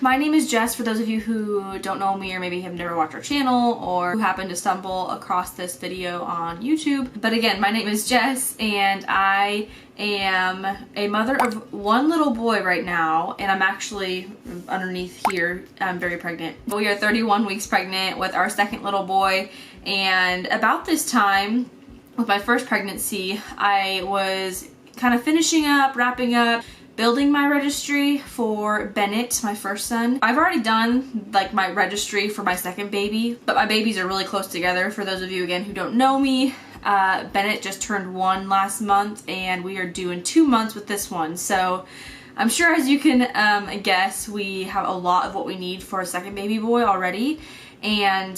my name is Jess for those of you who don't know me or maybe have never watched our channel or who happen to stumble across this video on YouTube. But again, my name is Jess and I am a mother of one little boy right now, and I'm actually underneath here, I'm very pregnant. We are 31 weeks pregnant with our second little boy, and about this time with my first pregnancy, I was kind of finishing up, wrapping up, building my registry for Bennett, my first son. I've already done like my registry for my second baby, but my babies are really close together. For those of you again who don't know me, Bennett just turned 1 last month and we are doing 2 months with this one. So I'm sure, as you can guess, we have a lot of what we need for a second baby boy already. And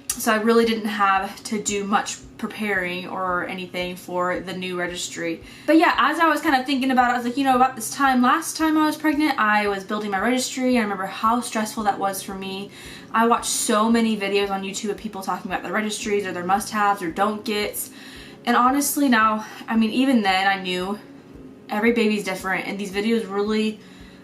so I really didn't have to do much preparing or anything for the new registry. But yeah, as I was kind of thinking about it, I was like, you know, about this time last time I was pregnant, I was building my registry. I remember how stressful that was for me. I watched so many videos on YouTube of people talking about their registries or their must-haves or don't-gets. And honestly now, I mean, even then I knew every baby's different, and these videos really,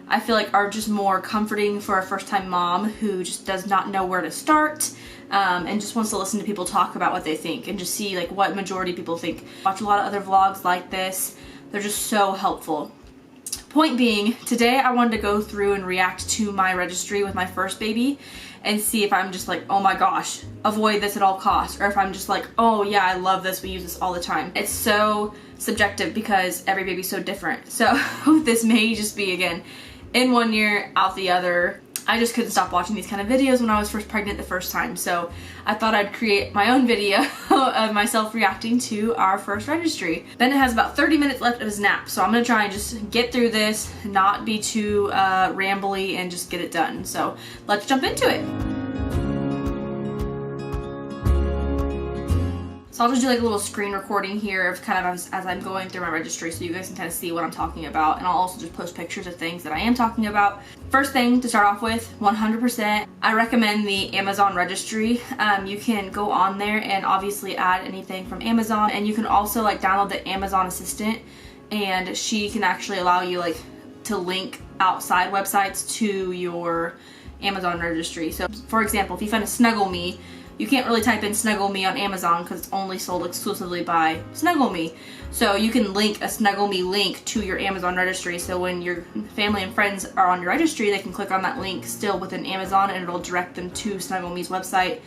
I feel like, are just more comforting for a first-time mom who just does not know where to start. And just wants to listen to people talk about what they think and just see like what majority people think. Watch a lot of other vlogs like this. They're just so helpful. Point being, today I wanted to go through and react to my registry with my first baby and see if I'm just like, oh my gosh, avoid this at all costs, or if I'm just like, oh yeah, I love this, we use this all the time. It's so subjective because every baby's so different. So this may just be, again, in one year, out the other. I just couldn't stop watching these kind of videos when I was first pregnant the first time, so I thought I'd create my own video of myself reacting to our first registry. Bennett has about 30 minutes left of his nap, so I'm gonna try and just get through this, not be too rambly, and just get it done. So let's jump into it. So I'll just do like a little screen recording here of kind of as I'm going through my registry so you guys can kind of see what I'm talking about, and I'll also just post pictures of things that I am talking about. First thing to start off with, 100%, I recommend the Amazon registry. You can go on there and obviously add anything from Amazon, and you can also like download the Amazon Assistant, and she can actually allow you like to link outside websites to your Amazon registry. So for example, if you find a Snuggle Me, you can't really type in Snuggle Me on Amazon because it's only sold exclusively by Snuggle Me. So you can link a Snuggle Me link to your Amazon registry, so when your family and friends are on your registry, they can click on that link still within Amazon and it'll direct them to Snuggle Me's website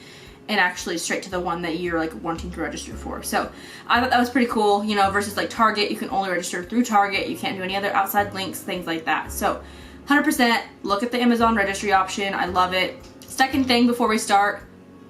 and actually straight to the one that you're like wanting to register for. So I thought that was pretty cool, you know, versus like Target, you can only register through Target, you can't do any other outside links, things like that. So 100% look at the Amazon registry option. I love it. Second thing before we start,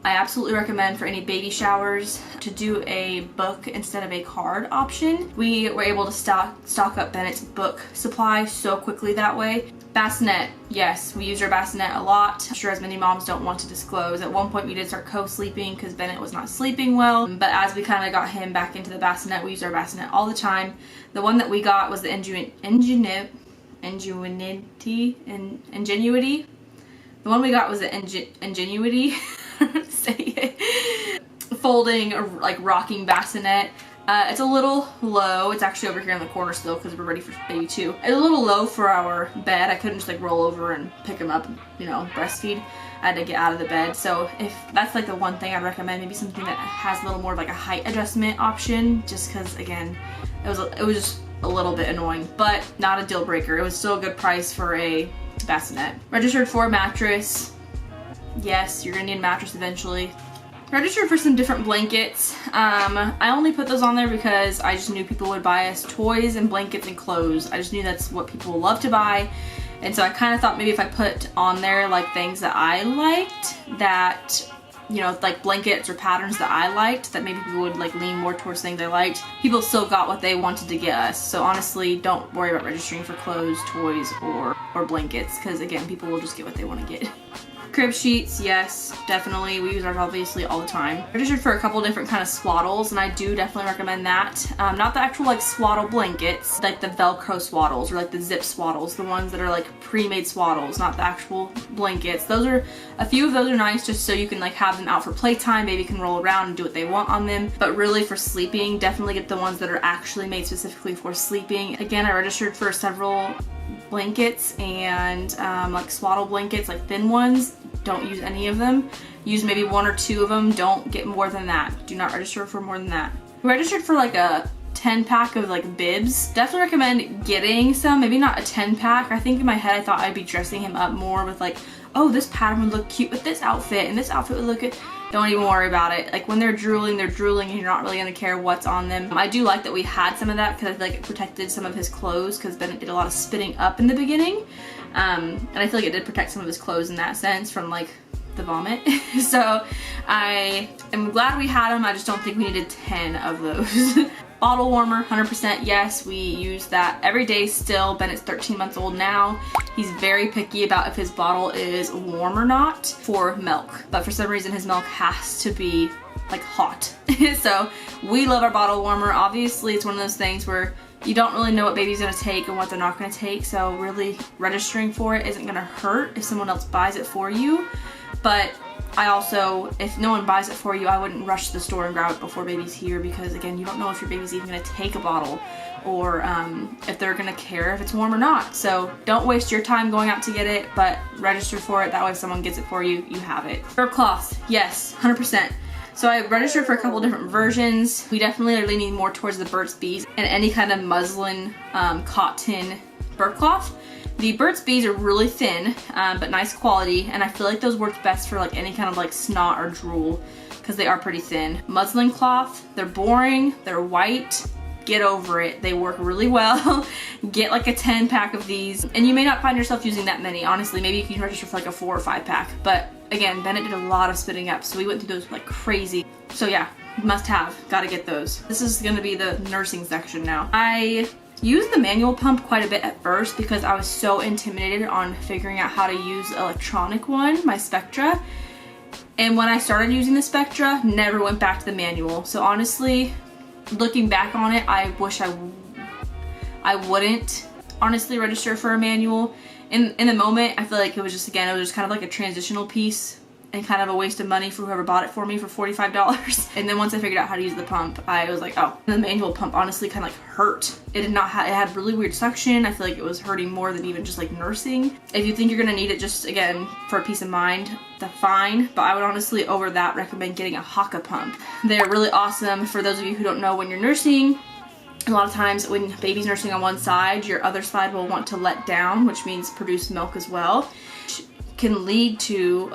I absolutely recommend for any baby showers to do a book instead of a card option. We were able to stock up Bennett's book supply so quickly that way. Bassinet, yes, we use our bassinet a lot. I'm sure as many moms don't want to disclose. At one point we did start co-sleeping because Bennett was not sleeping well, but as we kind of got him back into the bassinet, we use our bassinet all the time. The one that we got was the Ingenuity. The one we got was the Ingenuity. Say it. Folding, like rocking bassinet. It's a little low. It's actually over here in the corner still because we're ready for baby 2. It's a little low for our bed. I couldn't just like roll over and pick him up and, you know, breastfeed. I had to get out of the bed. So if that's like the one thing I'd recommend, maybe something that has a little more of like a height adjustment option, just because again, it was just a little bit annoying, but not a deal breaker. It was still a good price for a bassinet. Registered for a mattress. Yes, you're gonna need a mattress eventually. Registered for some different blankets. I only put those on there because I just knew people would buy us toys and blankets and clothes. I just knew that's what people love to buy. And so I kind of thought maybe if I put on there like things that I liked, that, you know, like blankets or patterns that I liked, that maybe people would like lean more towards things I liked. People still got what they wanted to get us. So honestly, don't worry about registering for clothes, toys, or blankets, because again, people will just get what they want to get. Crib sheets, yes, definitely. We use ours obviously all the time. Registered for a couple different kind of swaddles, and I do definitely recommend that. Not the actual like swaddle blankets, like the Velcro swaddles or like the zip swaddles, the ones that are like pre-made swaddles, not the actual blankets. Those are, a few of those are nice just so you can like have them out for playtime. Baby can roll around and do what they want on them. But really for sleeping, definitely get the ones that are actually made specifically for sleeping. Again, I registered for several blankets and like swaddle blankets, like thin ones, don't use any of them. Use maybe 1 or 2 of them. Don't get more than that. Do not register for more than that. Registered for like a 10 pack of like Bibs. Definitely recommend getting some, maybe not a 10 pack. I think in my head I thought I'd be dressing him up more with like, oh, this pattern would look cute with this outfit and this outfit would look good. Don't even worry about it. Like when they're drooling and you're not really gonna care what's on them. I do like that we had some of that because I feel like it protected some of his clothes because Bennett did a lot of spitting up in the beginning. And I feel like it did protect some of his clothes in that sense from like the vomit. So I am glad we had them. I just don't think we needed 10 of those. Bottle warmer, 100% yes, we use that every day still. Bennett's 13 months old now. He's very picky about if his bottle is warm or not for milk, but for some reason his milk has to be like hot. So we love our bottle warmer. Obviously it's one of those things where you don't really know what baby's gonna take and what they're not gonna take, so really registering for it isn't gonna hurt if someone else buys it for you. But I also, if no one buys it for you, I wouldn't rush to the store and grab it before baby's here because again, you don't know if your baby's even gonna take a bottle or if they're gonna care if it's warm or not. So don't waste your time going out to get it, but register for it. That way if someone gets it for you, you have it. Burp cloths, yes, 100%. So I registered for a couple different versions. We definitely are leaning more towards the Burt's Bees and any kind of muslin cotton burp cloth. The Burt's Bees are really thin, but nice quality, and I feel like those work best for like any kind of like snot or drool because they are pretty thin. Muslin cloth, they're boring, they're white, get over it. They work really well. Get like a 10 pack of these, and you may not find yourself using that many. Honestly, maybe you can register for like a 4 or 5 pack, but again, Bennett did a lot of spitting up, so we went through those like crazy. So yeah, must have, gotta get those. This is gonna be the nursing section now. I used the manual pump quite a bit at first because I was so intimidated on figuring out how to use the electronic one, my Spectra. And when I started using the Spectra, never went back to the manual. So honestly, looking back on it, I wish I wouldn't honestly register for a manual. In the moment, I feel like it was just kind of like a transitional piece and kind of a waste of money for whoever bought it for me for $45. And then once I figured out how to use the pump, I was like, oh. And the manual pump honestly kind of like hurt. It did not have, it had really weird suction. I feel like it was hurting more than even just like nursing. If you think you're gonna need it just again for peace of mind, that's fine. But I would honestly over that recommend getting a Haka pump. They're really awesome. For those of you who don't know, when you're nursing, a lot of times when baby's nursing on one side, your other side will want to let down, which means produce milk as well. Can lead to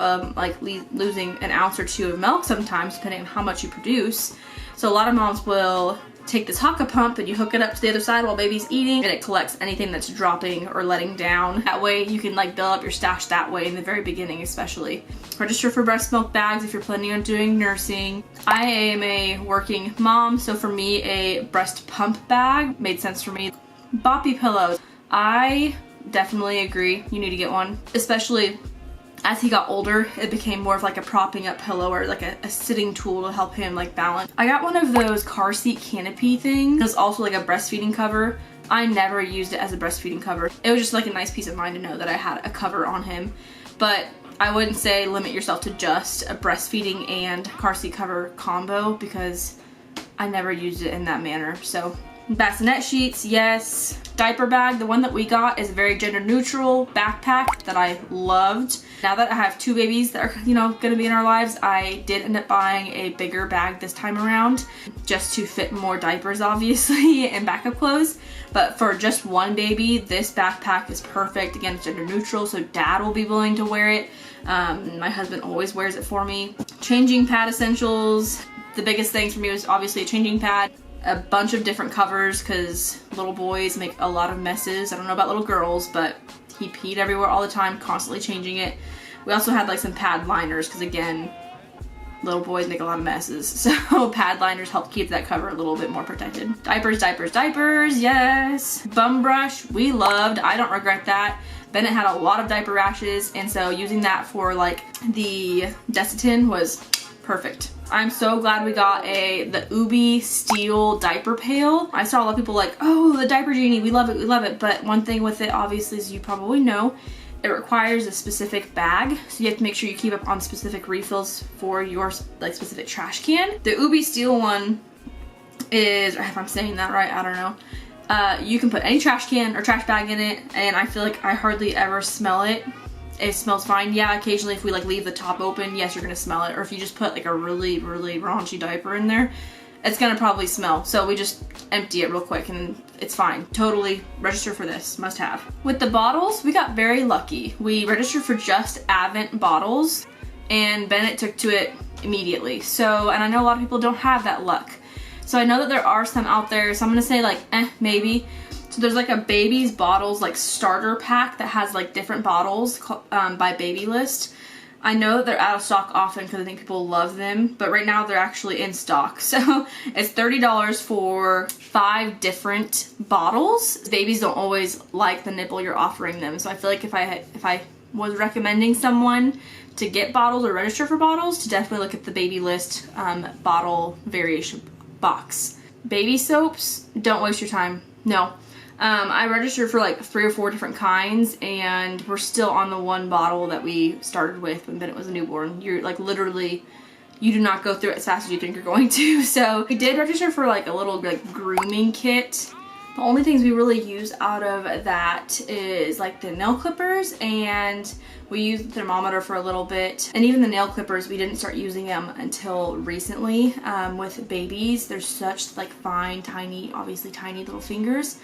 losing an ounce or 2 of milk sometimes, depending on how much you produce. So a lot of moms will take this Haka pump and you hook it up to the other side while baby's eating, and it collects anything that's dropping or letting down. That way you can like build up your stash that way in the very beginning especially. Register for breast milk bags if you're planning on doing nursing. I am a working mom, so for me a breast pump bag made sense for me. Boppy pillows. I definitely agree you need to get one, especially as he got older. It became more of like a propping up pillow or like a sitting tool to help him like balance. I got one of those car seat canopy things. It was also like a breastfeeding cover. I never used it as a breastfeeding cover. It was just like a nice peace of mind to know that I had a cover on him. But I wouldn't say limit yourself to just a breastfeeding and car seat cover combo because I never used it in that manner. So bassinet sheets, yes. Diaper bag, the one that we got is a very gender neutral backpack that I loved. Now that I have 2 babies that are, you know, gonna be in our lives, I did end up buying a bigger bag this time around just to fit more diapers obviously and backup clothes. But for just one baby, this backpack is perfect. Again, it's gender neutral, so dad will be willing to wear it. My husband always wears it for me. Changing pad essentials. The biggest thing for me was obviously a changing pad. A bunch of different covers because little boys make a lot of messes. I don't know about little girls, but he peed everywhere all the time, constantly changing it. We also had like some pad liners because again, little boys make a lot of messes. So pad liners help keep that cover a little bit more protected. Diapers, diapers, diapers, yes. Bum brush, we loved. I don't regret that. Bennett had a lot of diaper rashes, and so using that for like the Desitin was perfect. I'm so glad we got the Ubi steel diaper pail. I saw a lot of people like, oh, the diaper genie, we love it, we love it. But one thing with it, obviously, as you probably know, it requires a specific bag. So you have to make sure you keep up on specific refills for your like specific trash can. The Ubi steel one is, if I'm saying that right, I don't know. You can put any trash can or trash bag in it, and I feel like I hardly ever smell it. It smells fine. Yeah, occasionally if we like leave the top open, yes, you're gonna smell it. Or if you just put like a really, really raunchy diaper in there, it's gonna probably smell. So we just empty it real quick and it's fine. Totally register for this, must have. With the bottles, we got very lucky. We registered for just Advent bottles and Bennett took to it immediately. So, and I know a lot of people don't have that luck. So I know that there are some out there, so I'm gonna say like, maybe. So there's like a baby's bottles like starter pack that has like different bottles by baby list. I know that they're out of stock often because I think people love them, but right now they're actually in stock. So it's $30 for 5 different bottles. Babies don't always like the nipple you're offering them. So I feel like if I was recommending someone to get bottles or register for bottles, to definitely look at the baby list bottle variation box. Baby soaps, don't waste your time. No. I registered for like 3 or 4 different kinds and we're still on the one bottle that we started with when Bennett was a newborn. You're like literally, you do not go through it as fast as you think you're going to. So we did register for like a little like grooming kit. The only things we really use out of that is like the nail clippers, and we used the thermometer for a little bit. And even the nail clippers, we didn't start using them until recently. With babies, they're such like fine, tiny, obviously tiny little fingers.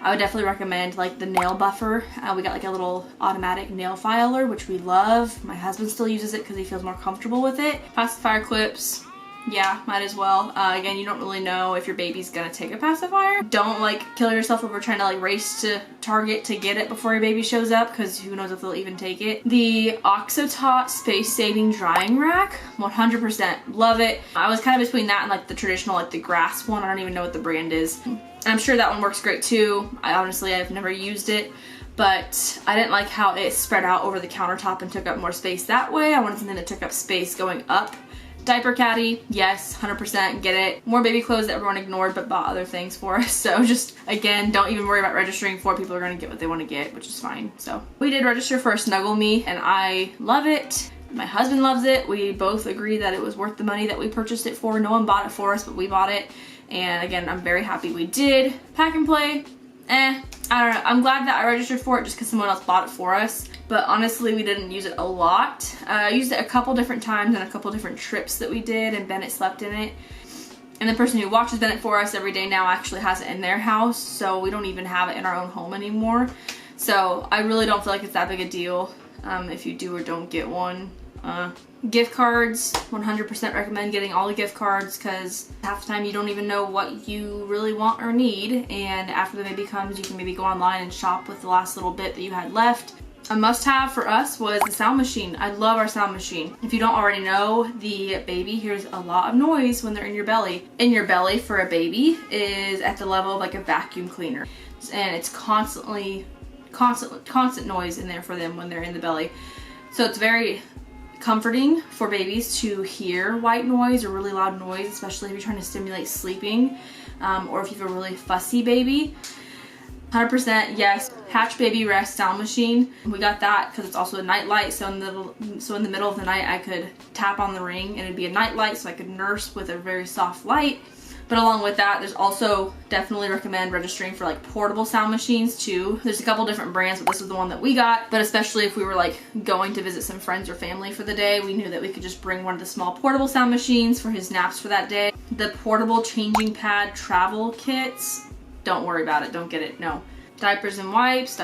I would definitely recommend like the nail buffer. We got like a little automatic nail filer, which we love. My husband still uses it because he feels more comfortable with it. Pacifier clips, yeah, might as well. Again, you don't really know if your baby's gonna take a pacifier. Don't like kill yourself over trying to like race to Target to get it before your baby shows up, because who knows if they'll even take it. The Oxotot space saving drying rack, 100% love it. I was kind of between that and like the traditional like the grass one. I don't even know what the brand is. I'm sure that one works great too. I've never used it, but I didn't like how it spread out over the countertop and took up more space that way. I wanted something that took up space going up. Diaper caddy, yes, 100% get it. More baby clothes that everyone ignored but bought other things for us. So just, again, don't even worry about registering for. People are gonna get what they wanna get, which is fine. So we did register for a Snuggle Me and I love it. My husband loves it. We both agree that it was worth the money that we purchased it for. No one bought it for us, but we bought it. And again, I'm very happy we did. Pack and play, I don't know. I'm glad that I registered for it just because someone else bought it for us. But honestly, we didn't use it a lot. I used it a couple different times on a couple different trips that we did, and Bennett slept in it. And the person who watches Bennett for us every day now actually has it in their house, so we don't even have it in our own home anymore. So I really don't feel like it's that big a deal if you do or don't get one. Gift cards, 100% recommend getting all the gift cards, because half the time you don't even know what you really want or need, and after the baby comes you can maybe go online and shop with the last little bit that you had left. A must-have for us was the sound machine. I love our sound machine. If you don't already know, the baby hears a lot of noise when they're in your belly. In your belly for a baby is at the level of like a vacuum cleaner, and it's constant noise in there for them when they're in the belly. So it's very comforting for babies to hear white noise or really loud noise, especially if you're trying to stimulate sleeping, or if you have a really fussy baby. 100% yes. Hatch Baby Rest sound machine. We got that because it's also a night light, so in the middle of the night I could tap on the ring and it'd be a night light, so I could nurse with a very soft light. But along with that, there's also definitely recommend registering for like portable sound machines too. There's a couple different brands, but this is the one that we got. But especially if we were like going to visit some friends or family for the day, we knew that we could just bring one of the small portable sound machines for his naps for that day. The portable changing pad travel kits, don't worry about it, don't get it, no. Diapers and wipes,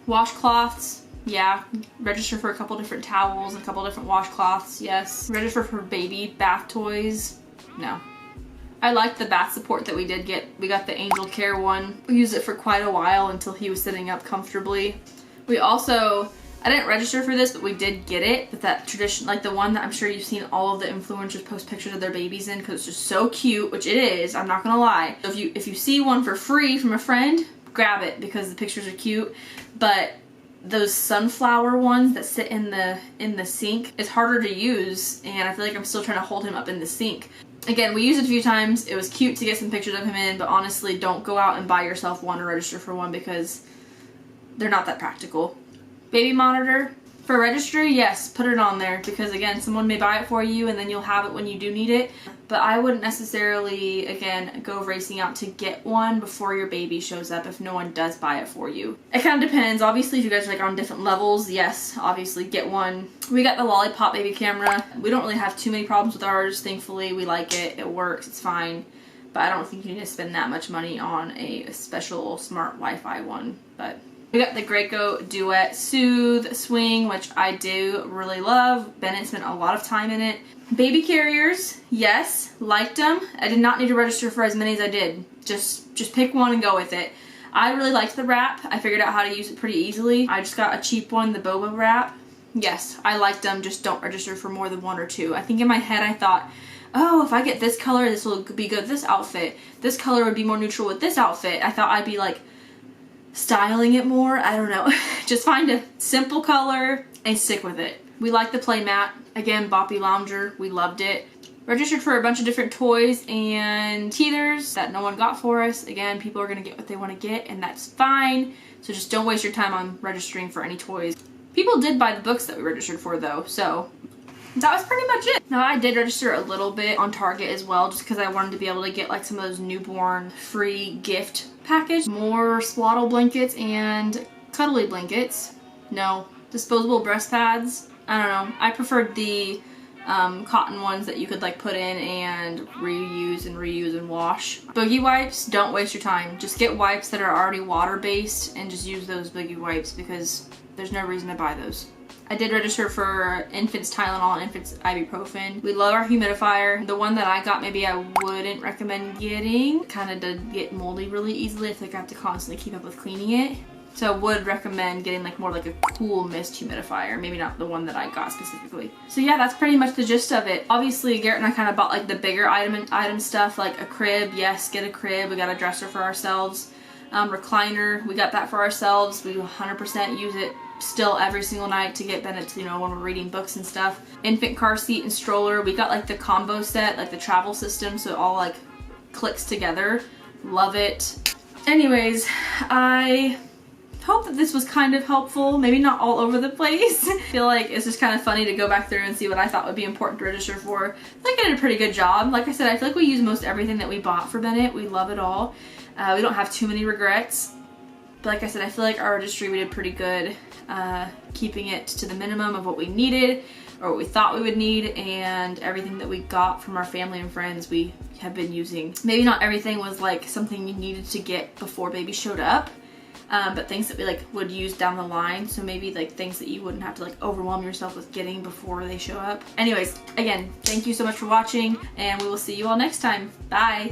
washcloths. Yeah, register for a couple different towels and a couple different washcloths, yes. Register for baby bath toys, no. I liked the bath support that we did get. We got the Angel Care one. We used it for quite a while until he was sitting up comfortably. We also, I didn't register for this, but we did get it. But that tradition, like the one that I'm sure you've seen all of the influencers post pictures of their babies in, because it's just so cute, which it is, I'm not gonna lie. So if you see one for free from a friend, grab it because the pictures are cute. But those sunflower ones that sit in the sink is harder to use, and I feel like I'm still trying to hold him up in the sink. Again, we used it a few times. It was cute to get some pictures of him in, but honestly, don't go out and buy yourself one or register for one because they're not that practical. Baby monitor, For registry, yes, put it on there because again, someone may buy it for you and then you'll have it when you do need it. But I wouldn't necessarily, again, go racing out to get one before your baby shows up if no one does buy it for you. It kind of depends. Obviously, if you guys are like on different levels, yes, obviously get one. We got the Lollipop baby camera. We don't really have too many problems with ours. Thankfully, we like it. It works. It's fine. But I don't think you need to spend that much money on a special smart Wi-Fi one. But we got the Graco Duet Soothe Swing, which I do really love. Bennett spent a lot of time in it. Baby carriers, yes, liked them. I did not need to register for as many as I did. Just pick one and go with it. I really liked the wrap. I figured out how to use it pretty easily. I just got a cheap one, the boba wrap. Yes, I liked them, just don't register for more than one or two. I think in my head I thought, oh, if I get this color, this will be good with this outfit. This color would be more neutral with this outfit. I thought I'd be like styling it more. I don't know. Just find a simple color and stick with it. We like the play mat. Again, Boppy Lounger. We loved it. Registered for a bunch of different toys and teethers that no one got for us. Again, people are going to get what they want to get and that's fine. So just don't waste your time on registering for any toys. People did buy the books that we registered for though, so that was pretty much it. Now I did register a little bit on Target as well just because I wanted to be able to get like some of those newborn free gift package. More swaddle blankets and cuddly blankets. No, disposable breast pads. I don't know. I preferred the cotton ones that you could like put in and reuse and wash. Boogie wipes, don't waste your time. Just get wipes that are already water based and just use those boogie wipes because there's no reason to buy those. I did register for infants Tylenol and infants ibuprofen. We love our humidifier. The one that I got, maybe I wouldn't recommend getting. Kind of did get moldy really easily. I think I have to constantly keep up with cleaning it. So I would recommend getting like more like a cool mist humidifier, maybe not the one that I got specifically. So yeah, that's pretty much the gist of it. Obviously, Garrett and I kind of bought like the bigger item stuff, like a crib. Yes, get a crib. We got a dresser for ourselves. Recliner, we got that for ourselves. We 100% use it still every single night to get Bennett to, you know, when we're reading books and stuff. Infant car seat and stroller. We got like the combo set, like the travel system, so it all like clicks together. Love it. Anyways, I hope that this was kind of helpful, maybe not all over the place. I feel like it's just kind of funny to go back through and see what I thought would be important to register for. I think I did a pretty good job. Like I said, I feel like we use most everything that we bought for Bennett. We love it all. We don't have too many regrets. But like I said, I feel like our registry we did pretty good, keeping it to the minimum of what we needed or what we thought we would need, and everything that we got from our family and friends we have been using. Maybe not everything was like something you needed to get before baby showed up. But things that we like would use down the line, so maybe like things that you wouldn't have to like overwhelm yourself with getting before they show up. Anyways, again, thank you so much for watching and we will see you all next time. Bye.